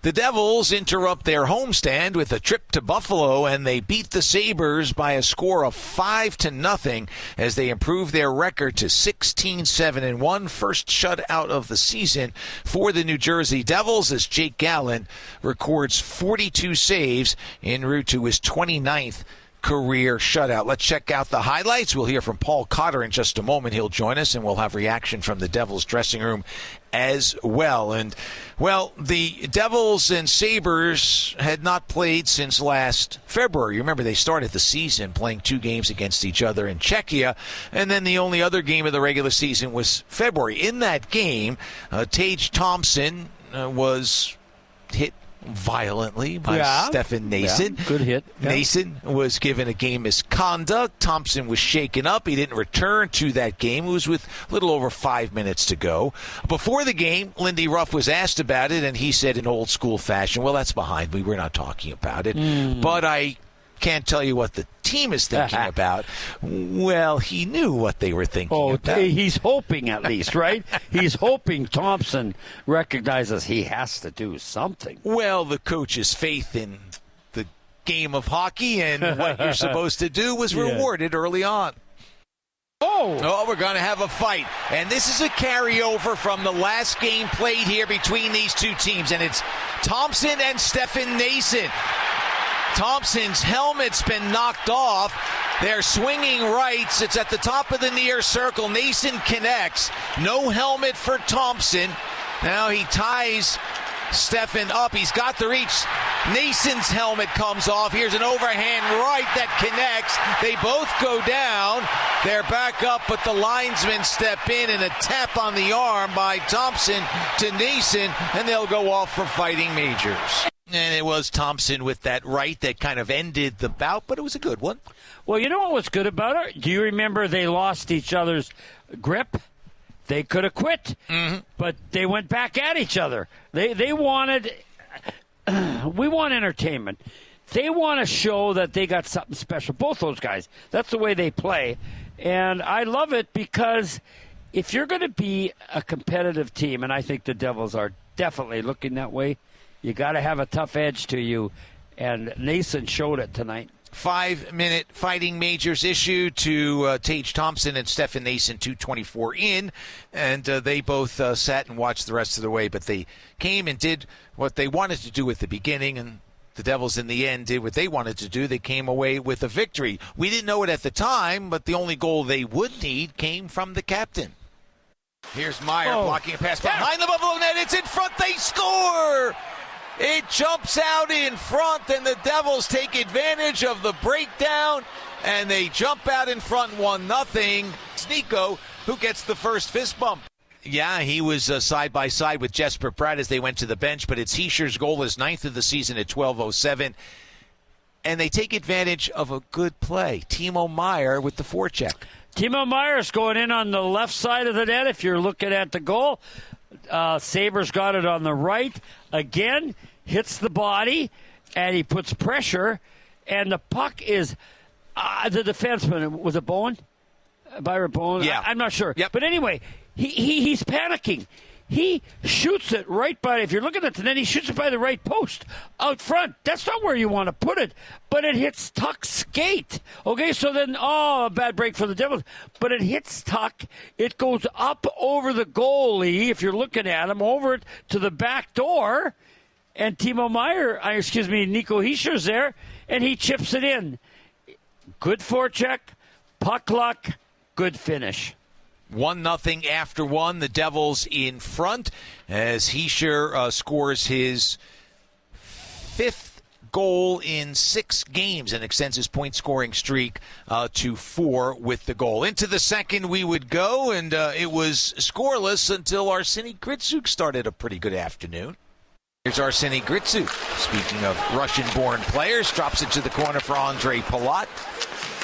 The Devils interrupt their homestand with a trip to Buffalo, and they beat the Sabres by a score of 5-0 as they improve their record to 16-7-1, first shutout of the season for the New Jersey Devils, as Jake Gallen records 42 saves en route to his 29th career shutout. Let's check out the highlights. We'll hear from Paul Cotter in just a moment. He'll join us, and we'll have reaction from the Devils dressing room as well. And, well, the Devils and Sabres had not played since last February. Remember, they started the season playing 2 games against each other in Czechia, and then the only other game of the regular season was February. In that game, Tage Thompson was hit violently by Stefan Noesen. Yeah, good hit. Yeah. Noesen was given a game misconduct. Thompson was shaken up. He didn't return to that game. It was with a little over 5 minutes to go. Before the game, Lindy Ruff was asked about it, and he said in old school fashion, well, that's behind me. We're not talking about it. But I can't tell you what the team is thinking about. Well, he knew what they were thinking about. He's hoping at least, right? He's hoping Thompson recognizes he has to do something. Well, the coach's faith in the game of hockey and what you're supposed to do was rewarded early on. Oh, we're going to have a fight. And this is a carryover from the last game played here between these two teams, and it's Thompson and Stefan Noesen. Thompson's helmet's been knocked off. They're swinging rights. It's at the top of the near circle. Noesen connects. No helmet for Thompson. Now he ties Stefan up. He's got the reach. Noesen's helmet comes off. Here's an overhand right that connects. They both go down. They're back up, but the linesmen step in, and a tap on the arm by Thompson to Noesen, and they'll go off for fighting majors. And it was Thompson with that right that kind of ended the bout, but it was a good one. Well, you know what was good about it? Do you remember they lost each other's grip? They could have quit, but they went back at each other. They wanted we want entertainment. They want to show that they got something special, both those guys. That's the way they play. And I love it because if you're going to be a competitive team, and I think the Devils are definitely looking that way, you got to have a tough edge to you, and Noesen showed it tonight. 5-minute fighting majors issued to Tage Thompson and Stefan Noesen, 2:24 in, and they both sat and watched the rest of the way, but they came and did what they wanted to do at the beginning, and the Devils in the end did what they wanted to do. They came away with a victory. We didn't know it at the time, but the only goal they would need came from the captain. Here's Meyer blocking a pass behind the Buffalo net. It's in front. They score! It jumps out in front, and the Devils take advantage of the breakdown, and they jump out in front 1-0. It's Chico who gets the first fist bump. Yeah, he was side by side with Jesper Bratt as they went to the bench, but it's Hischier's goal, his 9th of the season at 12:07. And they take advantage of a good play. Timo Meier with the forecheck. Timo Meier's going in on the left side of the net if you're looking at the goal. Sabres got it on the right. Again, hits the body, and he puts pressure, and the puck is the defenseman. Was it Bowen? Byron Bowen? Yeah. I'm not sure. Yep. But anyway, he's panicking. He shoots it right by, if you're looking at the net, he shoots it by the right post out front. That's not where you want to put it, but it hits Tuck's skate. Okay, so then, a bad break for the Devils. But it hits Tuck. It goes up over the goalie, if you're looking at him, over it to the back door. And Nico Hischier's there, and he chips it in. Good forecheck, puck luck, good finish. 1-0 after one. The Devils in front as Hischier scores his 5th goal in 6 games and extends his point-scoring streak to 4 with the goal. Into the second we would go, and it was scoreless until Arseny Gritsuk started a pretty good afternoon. Here's Arseny Gritsuk. Speaking of Russian-born players, drops it to the corner for Andrei Palat.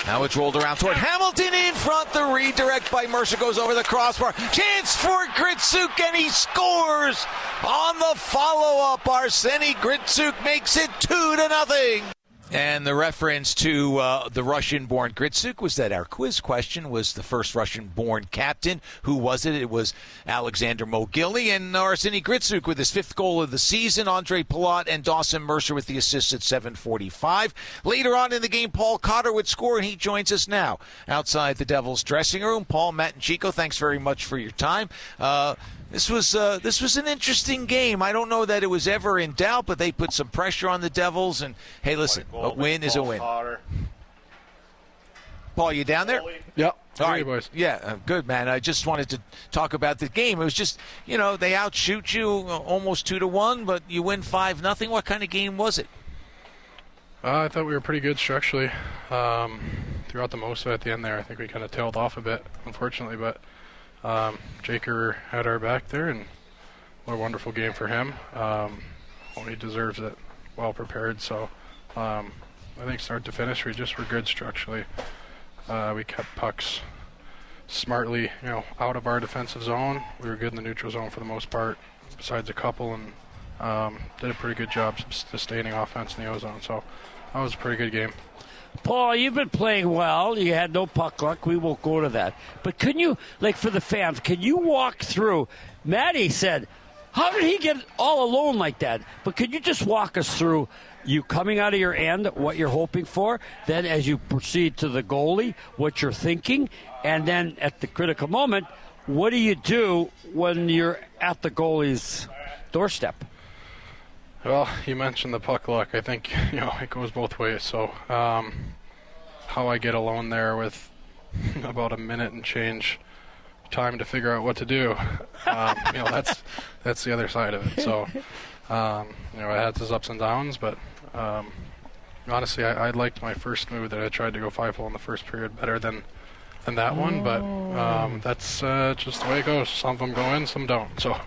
Now it's rolled around toward Hamilton in front. The redirect by Mercer goes over the crossbar. Chance for Gritsuk, and he scores on the follow-up. Arseny Gritsuk makes it 2-0. And the reference to the Russian-born Gritsuk was that our quiz question was the first Russian-born captain. Who was it? It was Alexander Mogilny and Arseny Gritsuk with his 5th goal of the season. Andre Palat and Dawson Mercer with the assists at 7:45. Later on in the game, Paul Cotter would score, and he joins us now outside the Devils' dressing room. Paul, Matt, and Chico, thanks very much for your time. This was an interesting game. I don't know that it was ever in doubt, but they put some pressure on the Devils. And, hey, listen, a win is a win. Paul, you down there? Yep. All right, boys. Yeah, good, man. I just wanted to talk about the game. It was just, they outshoot you almost 2-1, but you win 5-0. What kind of game was it? I thought we were pretty good structurally throughout the most of it. At the end there, I think we kind of tailed off a bit, unfortunately, but Jaker had our back there, and what a wonderful game for him. He deserves it, well prepared. So I think start to finish, we just were good structurally. We kept pucks smartly, out of our defensive zone. We were good in the neutral zone for the most part, besides a couple, and did a pretty good job sustaining offense in the O-zone. So that was a pretty good game. Paul, you've been playing well. You had no puck luck. We won't go to that. But can you, for the fans, can you walk through? Maddie said, how did he get all alone like that? But could you just walk us through you coming out of your end, what you're hoping for, then as you proceed to the goalie, what you're thinking, and then at the critical moment, what do you do when you're at the goalie's doorstep? Well, you mentioned the puck luck. I think, it goes both ways. So how I get alone there with about a minute and change time to figure out what to do, that's the other side of it. So, it had its ups and downs, but honestly, I liked my first move that I tried to go 5-hole in the first period better than that one. But that's just the way it goes. Some of them go in, some don't. So.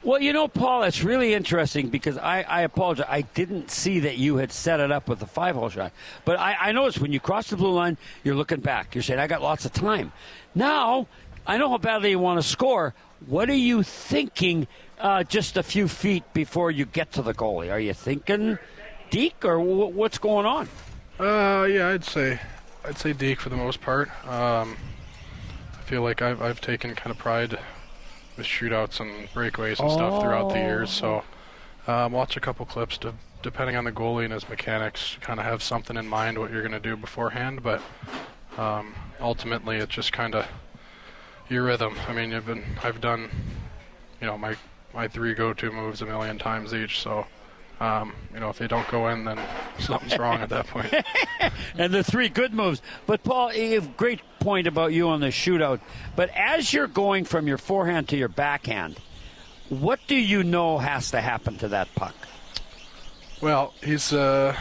Well, Paul, it's really interesting because I apologize. I didn't see that you had set it up with a 5-hole shot. But I noticed when you cross the blue line, you're looking back. You're saying, I got lots of time. Now, I know how badly you want to score. What are you thinking just a few feet before you get to the goalie? Are you thinking deke or what's going on? Yeah, I'd say deke for the most part. I feel like I've taken kind of pride with shootouts and breakaways and stuff throughout the years. So watch a couple clips depending on the goalie and his mechanics, kind of have something in mind what you're going to do beforehand. But ultimately, it's just kind of your rhythm. I mean, I've done, my 3 go-to moves a million times each. So if they don't go in, then something's wrong at that point. And the 3 good moves. But, Paul, you have a great point about you on the shootout. But as you're going from your forehand to your backhand, what do you know has to happen to that puck? Well, he's a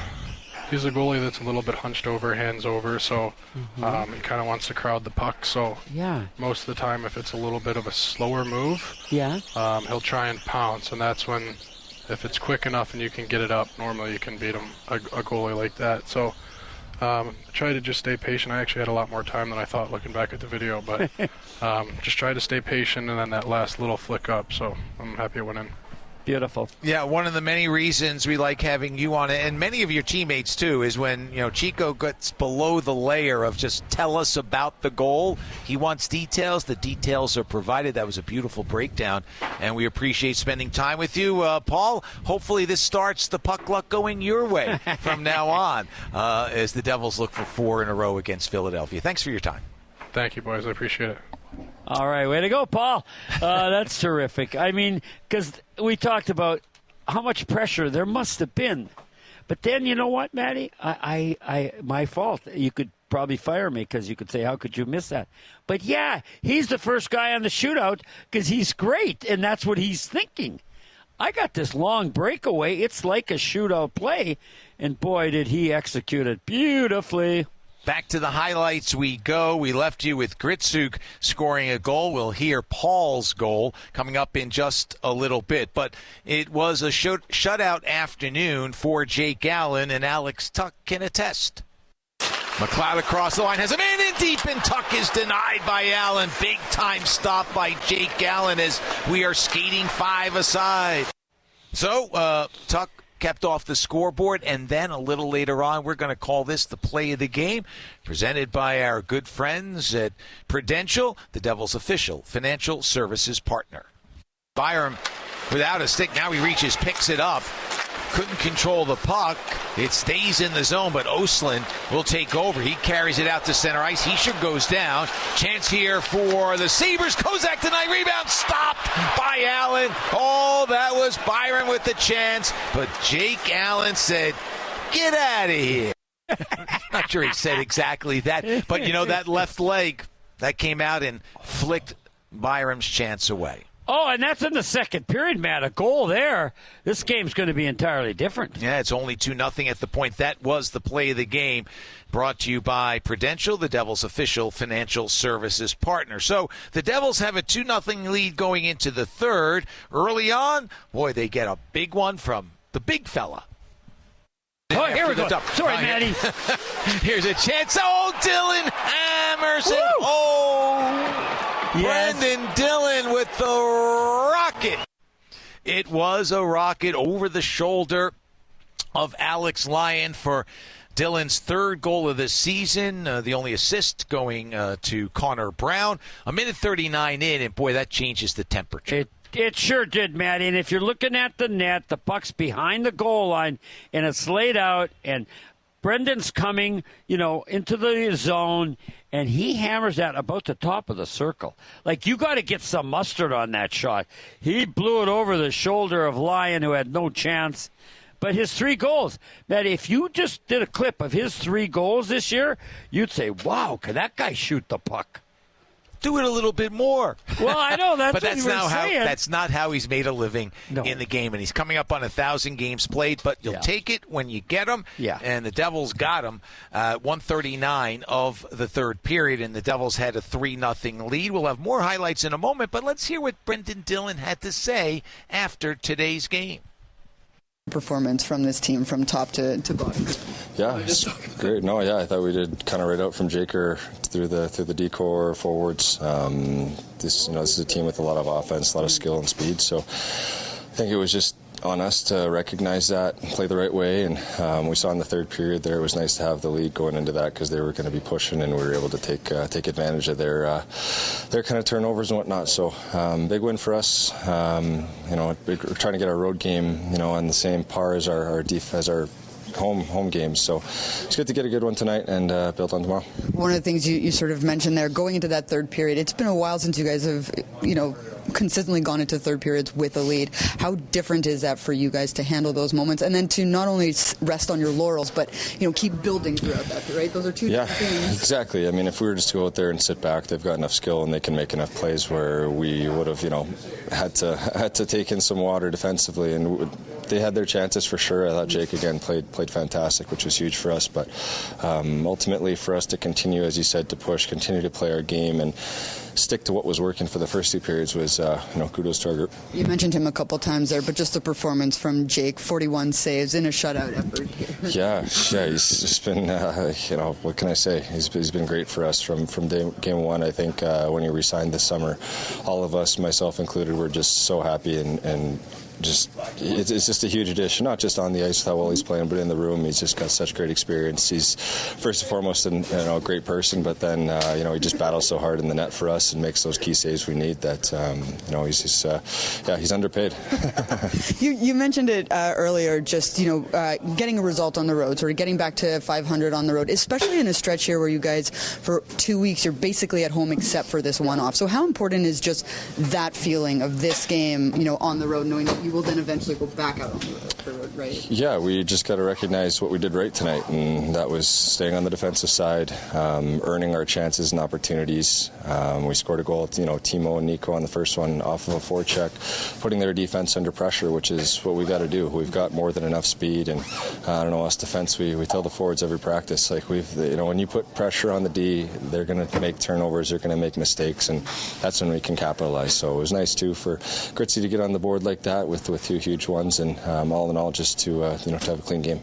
goalie that's a little bit hunched over, hands over, so he kind of wants to crowd the puck. So most of the time, if it's a little bit of a slower move, he'll try and pounce, and that's when, if it's quick enough and you can get it up, normally you can beat him, a goalie like that. So try to just stay patient. I actually had a lot more time than I thought looking back at the video, but just try to stay patient, and then that last little flick up. So I'm happy it went in. Beautiful. Yeah, one of the many reasons we like having you on it, and many of your teammates too, is when Chico gets below the layer of just tell us about the goal. He wants details. The details are provided. That was a beautiful breakdown, and we appreciate spending time with you, Paul. Hopefully, this starts the puck luck going your way from now on, as the Devils look for 4 in a row against Philadelphia. Thanks for your time. Thank you, boys. I appreciate it. All right, way to go, Paul. That's terrific. I mean, because we talked about how much pressure there must have been. But then, you know what, Maddie? My fault. You could probably fire me because you could say, how could you miss that? But, yeah, he's the first guy on the shootout because he's great, and that's what he's thinking. I got this long breakaway. It's like a shootout play, and, boy, did he execute it beautifully. Back to the highlights we go. We left you with Gritsuk scoring a goal. We'll hear Paul's goal coming up in just a little bit. But it was a shutout afternoon for Jake Allen, and Alex Tuck can attest. McLeod across the line has him in and deep, and Tuck is denied by Allen. Big-time stop by Jake Allen as we are skating 5 aside. So, Tuck kept off the scoreboard. And then a little later on, we're going to call this the play of the game, presented by our good friends at Prudential, the Devils' official financial services partner. Byram without a stick. Now he reaches, picks it up. Couldn't control the puck. It stays in the zone, but Oslin will take over. He carries it out to center ice. Hischier goes down. Chance here for the Sabres. Kozak tonight. Rebound stopped by Allen. Oh, that was Byron with the chance. But Jake Allen said, get out of here. Not sure he said exactly that. But, that left leg, that came out and flicked Byram's chance away. Oh, and that's in the second period, Matt. A goal there. This game's going to be entirely different. Yeah, it's only 2-0 at the point. That was the play of the game, brought to you by Prudential, the Devils' official financial services partner. So the Devils have a 2-0 lead going into the third. Early on, boy, they get a big one from the big fella. Oh, here we go. Sorry, Matty. Here's a chance. Oh, Dylan hammers it. Woo! Oh, yes. Brendan Dillon with the rocket. It was a rocket over the shoulder of Alex Lyon for Dillon's third goal of the season. The only assist going to Connor Brown. A minute 39 in, and boy, that changes the temperature. It sure did, Matty. And if you're looking at the net, the puck's behind the goal line, and it's laid out, and Brendan's coming, into the zone, and he hammers that about the top of the circle. Like, you got to get some mustard on that shot. He blew it over the shoulder of Lyon, who had no chance. But his 3 goals, Matty, if you just did a clip of his 3 goals this year, you'd say, wow, can that guy shoot the puck? Do it a little bit more. Well, I know that's but what you were saying. That's not how he's made a living in the game, and he's coming up on 1,000 games played. But you'll take it when you get him. Yeah. And the Devils got him. 1:39 of the third period, and the Devils had a 3-0 lead. We'll have more highlights in a moment, but let's hear what Brendan Dillon had to say after today's game. Performance from this team from top to bottom. Yeah, it's great. No, yeah, I thought we did kind of right out from Jaker through the decor forwards. This is a team with a lot of offense, a lot of skill and speed. So I think it was just on us to recognize that and play the right way. And we saw in the third period there, it was nice to have the lead going into that because they were going to be pushing, and we were able to take advantage of their kind of turnovers and whatnot. So big win for us. We're trying to get our road game, on the same par as our home games. So it's good to get a good one tonight and build on tomorrow. One of the things you sort of mentioned there, going into that third period, it's been a while since you guys have, consistently gone into third periods with a lead. How different is that for you guys to handle those moments and then to not only rest on your laurels, but, keep building throughout that, right? Those are two different things. Exactly. I mean, if we were just to go out there and sit back, they've got enough skill and they can make enough plays where we would have, had to take in some water defensively, and they had their chances for sure. I thought Jake again played fantastic, which was huge for us. But ultimately, for us to continue, as you said, to push, continue to play our game, and stick to what was working for the first 2 periods was, kudos to our group. You mentioned him a couple times there, but just the performance from Jake, 41 saves in a shutout effort here. Yeah, he's just been, what can I say? He's been great for us from game one. I think when he re-signed this summer, all of us, myself included, were just so happy and it's just a huge addition, not just on the ice how well he's playing, but in the room. He's just got such great experience. He's first and foremost a great person, but then he just battles so hard in the net for us and makes those key saves we need that he's underpaid. You mentioned it earlier, just getting a result on the road, sort of getting back to 500 on the road, especially in a stretch here where you guys for 2 weeks you're basically at home except for this one-off. So how important is just that feeling of this game, on the road, knowing that you will then eventually go back out on the road, right? Yeah, we just got to recognize what we did right tonight, and that was staying on the defensive side, earning our chances and opportunities. We scored a goal, Timo and Nico on the first one off of a forecheck, putting their defense under pressure, which is what we got to do. We've got more than enough speed, and us defense, we tell the forwards every practice, like when you put pressure on the D, they're going to make turnovers, they're going to make mistakes, and that's when we can capitalize. So it was nice too for Gritzy to get on the board like that with 2 huge ones, and all in all, just to have a clean game.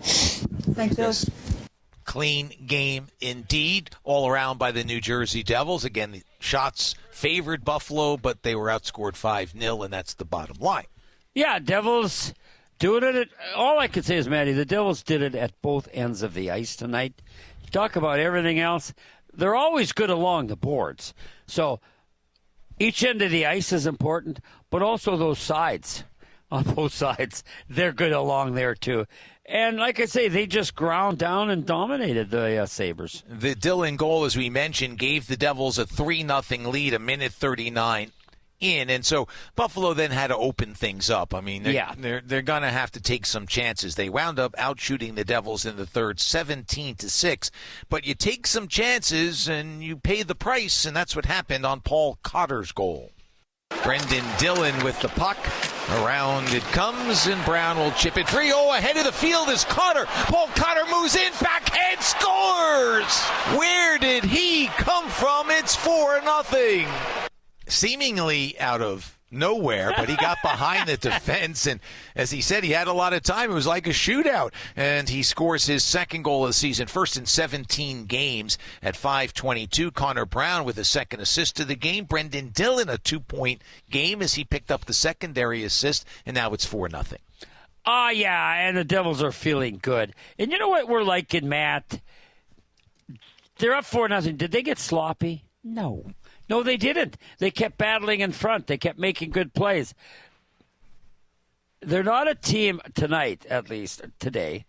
Thanks, Bill. Clean game indeed, all around by the New Jersey Devils. Again, the shots favored Buffalo, but they were outscored 5-0, and that's the bottom line. Yeah, Devils doing it. All I can say is, Matty, the Devils did it at both ends of the ice tonight. Talk about everything else. They're always good along the boards. So each end of the ice is important, but also those sides. On both sides, they're good along there, too. And like I say, they just ground down and dominated the Sabres. The Dillon goal, as we mentioned, gave the Devils a 3-0 lead, a minute 39 in. And so Buffalo then had to open things up. I mean, they're going to have to take some chances. They wound up outshooting the Devils in the third 17-6. But you take some chances and you pay the price, and that's what happened on Paul Cotter's goal. Brendan Dillon with the puck. Around it comes, and Brown will chip it free. Oh, ahead of the field is Cotter. Paul Cotter moves in, backhand, scores! Where did he come from? It's 4-0. Seemingly out of nowhere, but he got behind the defense, and as he said, he had a lot of time. It was like a shootout, and he scores his second goal of the season, first in 17 games at 5:22. Connor Brown with a second assist to the game. Brendan Dillon a 2-point game as he picked up the secondary assist, and now it's 4-0. Yeah, and the Devils are feeling good. And you know what we're liking, Matt? They're up 4-0. Did they get sloppy? No, they didn't. They kept battling in front. They kept making good plays. They're not a team tonight, at least today,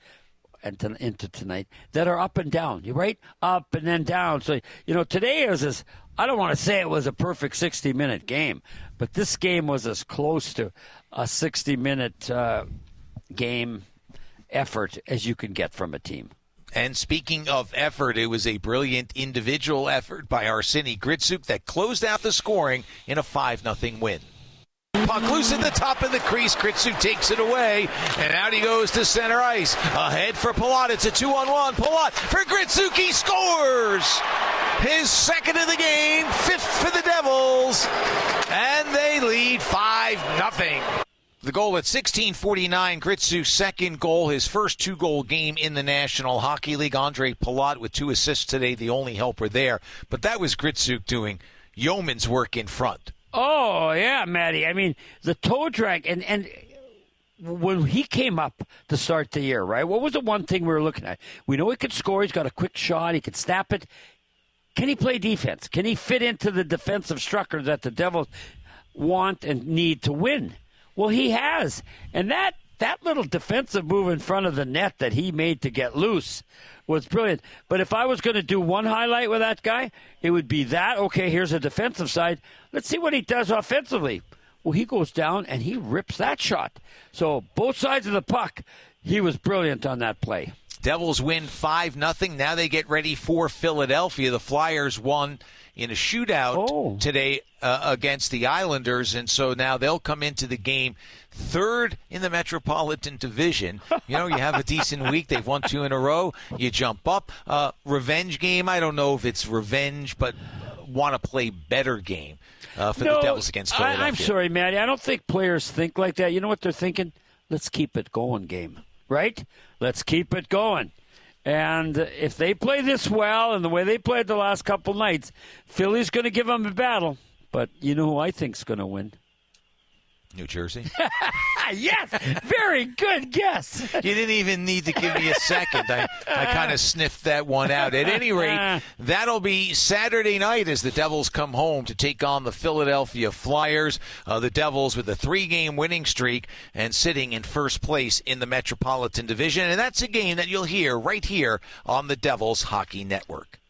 and into tonight, that are up and down. You're right? Up and then down. So, today is this, I don't want to say it was a perfect 60-minute game, but this game was as close to a 60-minute game effort as you can get from a team. And speaking of effort, it was a brilliant individual effort by Arseny Gritsuk that closed out the scoring in a 5-0 win. Puck loose at the top of the crease. Gritsuk takes it away, and out he goes to center ice. Ahead for Palat. It's a 2-on-1. Palat for Gritsuk. He scores! His second of the game, fifth for the Devils, and they lead 5-0. The goal at 16:49, Gritsuk's second goal, his first two-goal game in the National Hockey League. Andre Palat with 2 assists today, the only helper there. But that was Gritsuk doing yeoman's work in front. Oh, yeah, Matty. I mean, the toe drag, and when he came up to start the year, right, what was the one thing we were looking at? We know he could score. He's got a quick shot. He could snap it. Can he play defense? Can he fit into the defensive structure that the Devils want and need to win? Well, he has. And that little defensive move in front of the net that he made to get loose was brilliant. But if I was going to do one highlight with that guy, it would be that. Okay, here's a defensive side. Let's see what he does offensively. Well, he goes down and he rips that shot. So both sides of the puck, he was brilliant on that play. Devils win 5-0. Now they get ready for Philadelphia. The Flyers won in a shootout today against the Islanders, and so now they'll come into the game third in the Metropolitan Division. You have a decent week. They've won 2 in a row. You jump up. Revenge game. I don't know if it's revenge, but want to play better game for the Devils against Philadelphia. I'm sorry, Matty. I don't think players think like that. You know what they're thinking? Let's keep it going game, right? Let's keep it going. And if they play this well and the way they played the last couple nights, Philly's going to give them a battle. But you know who I think's going to win? New Jersey? Yes! Very good guess. You didn't even need to give me a second. I kind of sniffed that one out. At any rate, that'll be Saturday night as the Devils come home to take on the Philadelphia Flyers. The Devils with a 3-game winning streak and sitting in first place in the Metropolitan Division. And that's a game that you'll hear right here on the Devils Hockey Network.